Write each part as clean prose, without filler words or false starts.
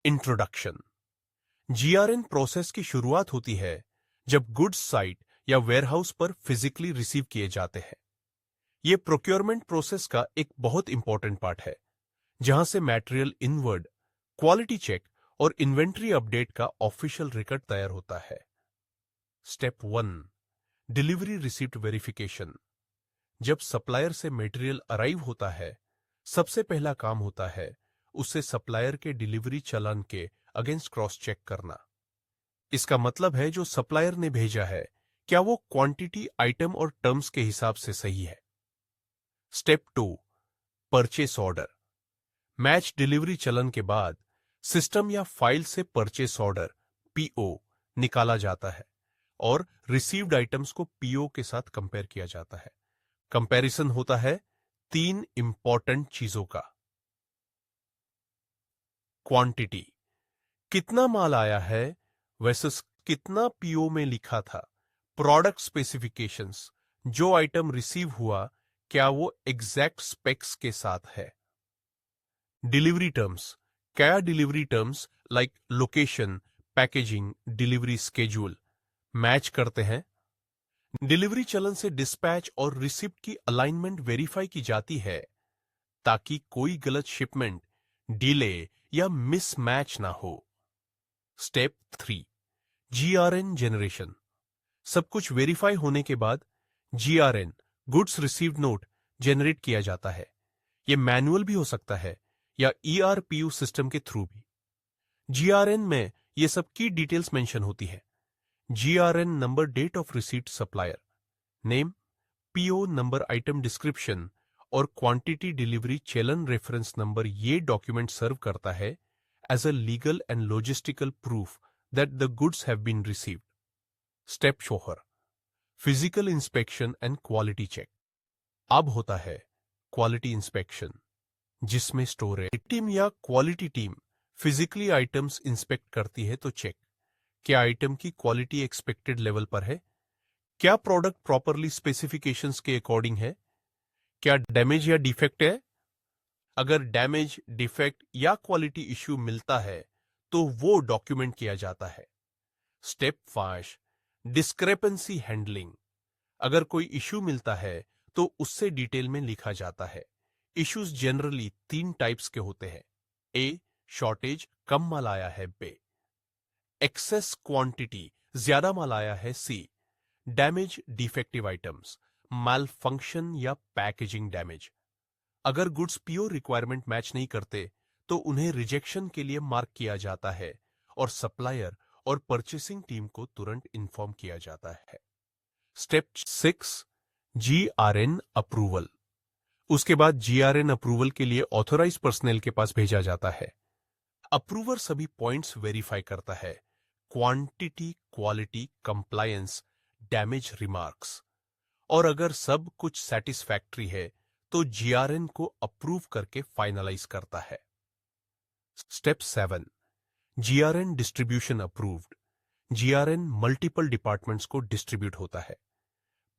Introduction. GRN process की शुरुआत होती है जब गुड्स साइट या वेयरहाउस पर फिजिकली रिसीव किए जाते हैं। यह प्रोक्योरमेंट प्रोसेस का एक बहुत इंपॉर्टेंट पार्ट है, जहां से मटेरियल इनवर्ड, क्वालिटी चेक और इन्वेंट्री अपडेट का ऑफिशियल रिकॉर्ड तैयार होता है। Step 1, delivery receipt verification. जब सप्लायर से मटेरियल अराइव होता है, सबसे पहला काम होता है उससे सप्लायर के डिलीवरी चालान के अगेंस्ट क्रॉस चेक करना। इसका मतलब है जो सप्लायर ने भेजा है, क्या वो क्वांटिटी, आइटम और टर्म्स के हिसाब से सही है। Step 2, purchase order. Match delivery चलन के बाद सिस्टम या फाइल से परचेस ऑर्डर पीओ निकाला जाता है और रिसीव्ड आइटम्स को पीओ के साथ कंपेयर किया जाता है। कंपैरिजन होता है 3 इंपॉर्टेंट चीजों का। क्वांटिटी, कितना माल आया है वर्सेस कितना पीओ में लिखा था। प्रोडक्ट स्पेसिफिकेशंस, जो आइटम रिसीव हुआ क्या वो एग्जैक्ट स्पेक्स के साथ है। डिलीवरी टर्म्स, क्या delivery terms like location, packaging, delivery schedule match करते हैं। डिलीवरी चलन से डिस्पैच और रिसिप्ट की अलाइनमेंट वेरीफाई की जाती है ताकि कोई गलत शिपमेंट, डिले या मिसमैच ना हो। Step 3, GRN generation. सब कुछ वेरीफाई होने के बाद GRN, goods received note, generate किया जाता है। यह मैनुअल भी हो सकता है या ईआरपीयू सिस्टम के थ्रू भी। जीआरएन में यह सब की डिटेल्स मेंशन होती है। GRN number, date of receipt, supplier name, PO number, item description और quantity, delivery challan reference number. ये डॉक्यूमेंट सर्व करता है as a legal and logistical proof that the goods have been received. Step 4, physical inspection and quality check. अब होता है quality inspection, जिसमें storage team या quality team physically items inspect करती है तो चेक, क्या आइटम की क्वालिटी एक्सपेक्टेड लेवल पर है, क्या प्रोडक्ट प्रॉपरली स्पेसिफिकेशंस के अकॉर्डिंग है, क्या डैमेज या डिफेक्ट है। अगर डैमेज, डिफेक्ट या क्वालिटी इश्यू मिलता है तो वो डॉक्यूमेंट किया जाता है। Step 5, discrepancy handling. अगर कोई इश्यू मिलता है तो उससे डिटेल में लिखा जाता है। इश्यूज जनरली 3 टाइप्स के होते हैं। ए, शॉर्टेज, कम माल आया है। बे, एक्सेस क्वांटिटी, ज्यादा माल आया है। सी, डैमेज, डिफेक्टिव आइटम्स, माल फंक्शन या पैकेजिंग डैमेज। अगर गुड्स पीओ रिक्वायरमेंट मैच नहीं करते तो उन्हें रिजेक्शन के लिए मार्क किया जाता है और सप्लायर और परचेसिंग टीम को तुरंत इन्फॉर्म किया जाता है। Step 6, GRN approval. उसके बाद जीआरएन अप्रूवल के लिए ऑथोराइज पर्सनल के पास भेजा जाता है। अप्रूवर सभी पॉइंट्स वेरीफाई करता है, quantity, quality, compliance, damage, remarks, और अगर सब कुछ सेटिस्फैक्ट्री है तो जीआरएन को अप्रूव करके फाइनलाइज करता है। Step 7, GRN distribution approved. GRN multiple departments को डिस्ट्रीब्यूट होता है।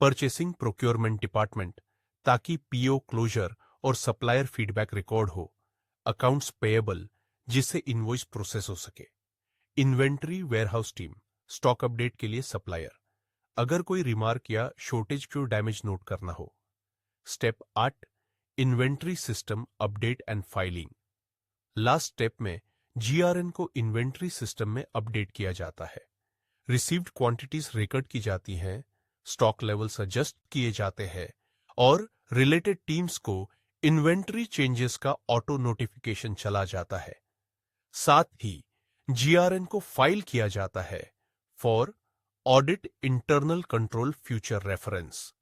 परचेसिंग, प्रोक्योरमेंट डिपार्टमेंट, ताकि पीओ क्लोजर और सप्लायर फीडबैक रिकॉर्ड हो। अकाउंट्स पेएबल, जिससे इनवॉइस प्रोसेस हो सके। Inventory, warehouse team, stock update के लिए सप्लायर, अगर कोई रिमार्क या शॉर्टेज क्यों डैमेज नोट करना हो। Step 8, inventory system update and filing. Last step में जीआरएन को इन्वेंट्री सिस्टम में अपडेट किया जाता है। रिसीव्ड क्वांटिटीज रिकॉर्ड की जाती हैं, स्टॉक लेवल्स एडजस्ट किए जाते हैं और रिलेटेड टीम्स को इन्वेंट्री चेंजेस का ऑटो नोटिफिकेशन चला जाता है। साथ ही जीआरएन को फाइल किया जाता है for audit, internal control, future reference.